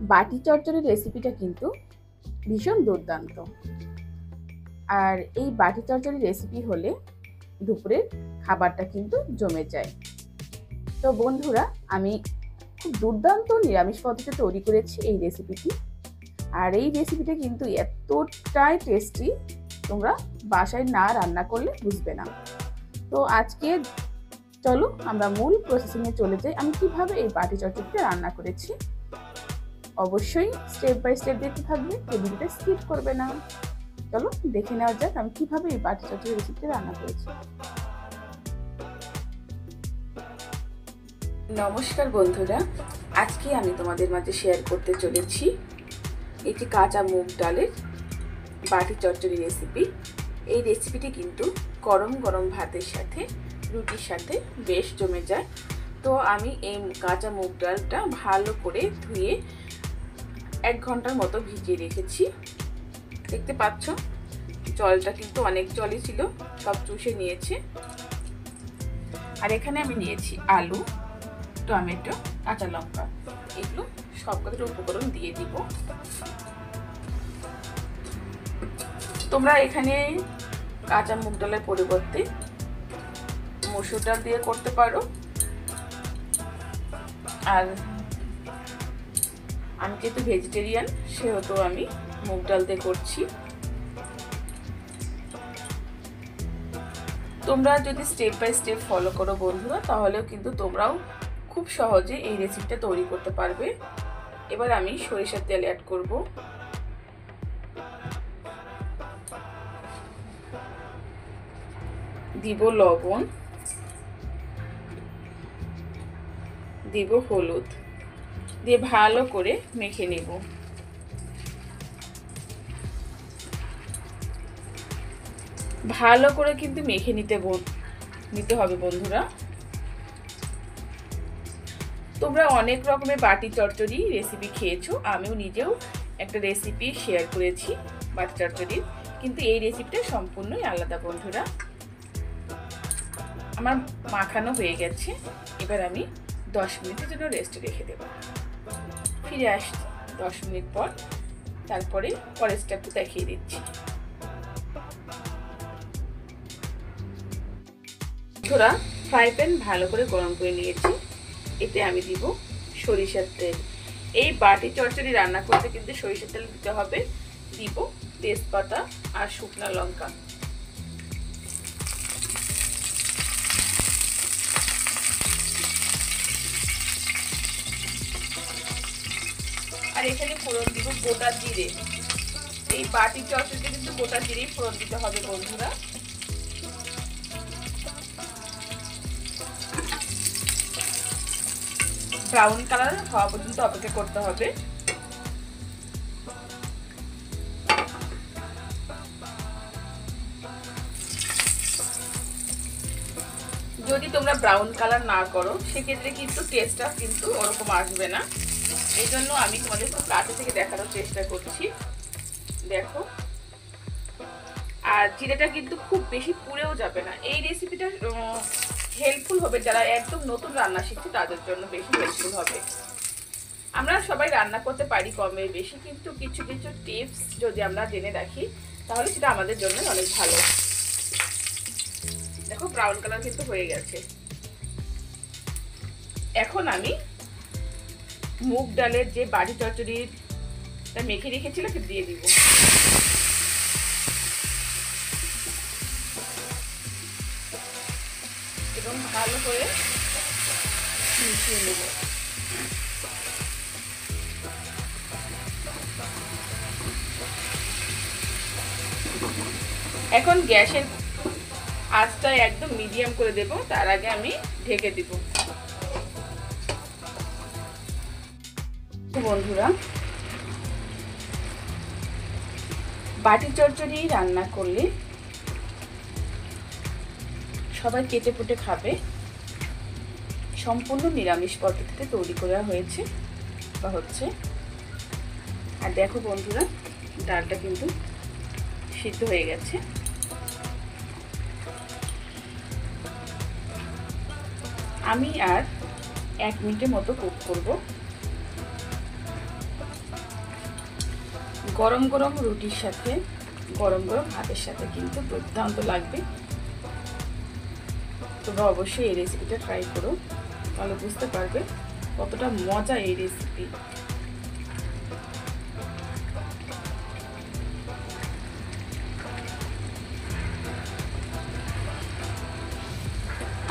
বাটি চচ্চড়ির রেসিপিটা কিন্তু ভীষণ দুর্দান্ত। আর এই বাটি চচ্চড়ির রেসিপি হলে দুপুরের খাবারটা কিন্তু জমে যায়। তো বন্ধুরা, আমি খুব দুর্দান্ত নিরামিষ পদ্ধতিতে তৈরি করেছি এই রেসিপিটি। আর এই রেসিপিটা কিন্তু এতটাই টেস্টি, তোমরা বাসায় না রান্না করলে বুঝবে না। তো আজকে চলো আমরা মূল প্রসেসিংয়ে চলে যাই। আমি কিভাবে এই বাটি চচ্চড়িটা রান্না করেছি। অবশ্যই স্টেপ বাই স্টেপ দেখতে থাকবে, এই ভিডিওটা স্কিপ করবে না। চলো দেখে নেওয়া যাক আমি কিভাবে এই বাটি চচ্চড়ি রেসিপিটা রান্না করেছি। নমস্কার বন্ধুরা, আজকে আমি তোমাদের মাঝে শেয়ার করতে চলেছি এটি কাঁচা মুগ ডালের বাটি চচ্চড়ি রেসিপি। এই রেসিপিটি কিন্তু গরম গরম ভাতের সাথে, রুটির সাথে বেশ জমে যায়। তো আমি এই কাঁচা মুগ ডালটা ভালো করে ধুয়ে 1 ঘন্টার মতো ভিজিয়ে রেখেছি। দেখতে পাচ্ছ জলটা কিন্তু অনেক জলই ছিল, সব চুষে নিয়েছে। আর এখানে আমি নিয়েছি আলু, টমেটো, কাঁচা লঙ্কা, এগুলো সব কটার উপকরণ দিয়ে দিব। তোমরা এখানে কাঁচা মুগ ডালের পরিবর্তে মসুর ডাল দিয়ে করতে পারো। আর আমি যেহেতু ভেজিটেরিয়ান, সেহেতু আমি মুগ ডাল দিয়ে করছি। তোমরা যদি স্টেপ বাই স্টেপ ফলো করো বন্ধুরা, তাহলেও কিন্তু তোমরাও খুব সহজে এই রেসিপিটা তৈরি করতে পারবে। এবার আমি সরিষার তেল অ্যাড করব। দিব লবণ, দিব হলুদ, দিয়ে ভালো করে মেখে নেব। ভালো করে কিন্তু মেখে নিতে হবে বন্ধুরা। তোমরা অনেক রকমের বাটি চচ্চড়ি রেসিপি খেয়েছো, আমিও নিজেও একটা রেসিপি শেয়ার করেছি বাটি চচ্চড়ির, কিন্তু এই রেসিপিটা সম্পূর্ণই আলাদা বন্ধুরা। আমার মাখানো হয়ে গেছে, এবার আমি 10 মিনিটের জন্য রেস্টে রেখে দেব। ফিরে আসছি 10 মিনিট পর, তারপরে পরের স্টেপটা দেখিয়ে দিচ্ছি। বন্ধুরা, ফ্রাই প্যান ভালো করে গরম করে নিয়েছি, এতে আমি দিব সরিষার তেল। এই বাটি চচ্চড়ি রান্না করতে কিন্তু সরিষার তেল দিতে হবে। দিব তেজপাতা আর শুকনো লঙ্কা। আর এখানে ফোড়ন দিব গোটা জিরে। এই বাটি চচ্চড়িতে কিন্তু গোটা জিরেই ফোড়ন দিতে হবে বন্ধুরা। ব্রাউন কালার হওয়া পর্যন্ত অপেক্ষা করতে হবে। যদি তোমরা ব্রাউন কালার না করো, সেক্ষেত্রে কিন্তু টেস্টটা কিন্তু ওরকম আসবে না। এই জন্য আমি তোমাদের খুব কাছে থেকে দেখানোর চেষ্টা করছি। দেখো, আর জিরেটা কিন্তু খুব বেশি পুড়েও যাবে না। এই রেসিপিটা হেল্পফুল হবে যারা একদম নতুন রান্না শিখছে, তাদের জন্য বেশি হেল্পফুল হবে। আমরা সবাই রান্না করতে পারি কমে বেশি, কিন্তু কিছু কিছু টিপস যদি আমরা জেনে রাখি, তাহলে সেটা আমাদের জন্য অনেক ভালো। দেখো ব্রাউন কালার কিন্তু হয়ে গেছে। এখন আমি মুগ ডালের যে বাটি চচ্চড়িটা মেখে রেখেছিলাম সেটা দিয়ে দিব। এবং ভালো করে মিশিয়ে নেব। এখন গ্যাসের আঁচটা একদম মিডিয়াম করে দেব, তার আগে আমি ঢেকে দিব। বন্ধুরা, বাটি চচ্চড়ি রান্না করলে সবাই কেটে পুটে খাবে। সম্পূর্ণ নিরামিষ পদ্ধতিতে তৈরি করা হয়েছে বা হচ্ছে। আর দেখো বন্ধুরা, ডালটা কিন্তু সিদ্ধ হয়ে গেছে। আমি আর 1 মিনিটের মতো কুক করব। গরম গরম রুটির সাথে, গরম গরম ভাতের সাথে কিন্তু দুর্দান্ত লাগবে। তোমরা অবশ্যই এই রেসিপিটা ট্রাই করো, তাহলে বুঝতে পারবে কতটা মজা এই রেসিপি।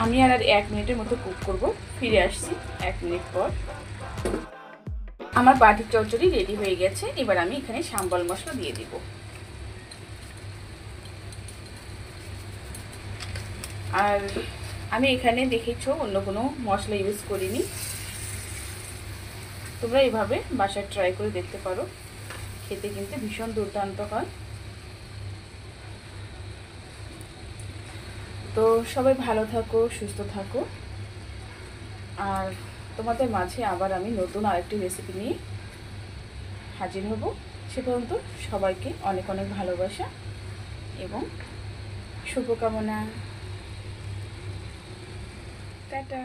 আমি আর 1 মিনিটের মতো কুক করব, ফিরে আসছি 1 মিনিট পর। আমার বাটির চচ্চড়ি রেডি হয়ে গেছে। এবার আমি এখানে সাম্বার মশলা দিয়ে দিব। আর আমি এখানে দেখেছো অন্য কোনো মশলা ইউজ করিনি। তোমরা এইভাবে বাসায় ট্রাই করে দেখতে পারো, খেতে কিন্তু ভীষণ দুর্দান্ত হয়। তো সবাই ভালো থাকো, সুস্থ থাকো। আর তোমাদের মাঝে আবার আমি নতুন আরেকটি রেসিপি নিয়ে হাজির হব। সে পর্যন্ত সবাইকে অনেক অনেক ভালোবাসা এবং শুভকামনা। টাটা।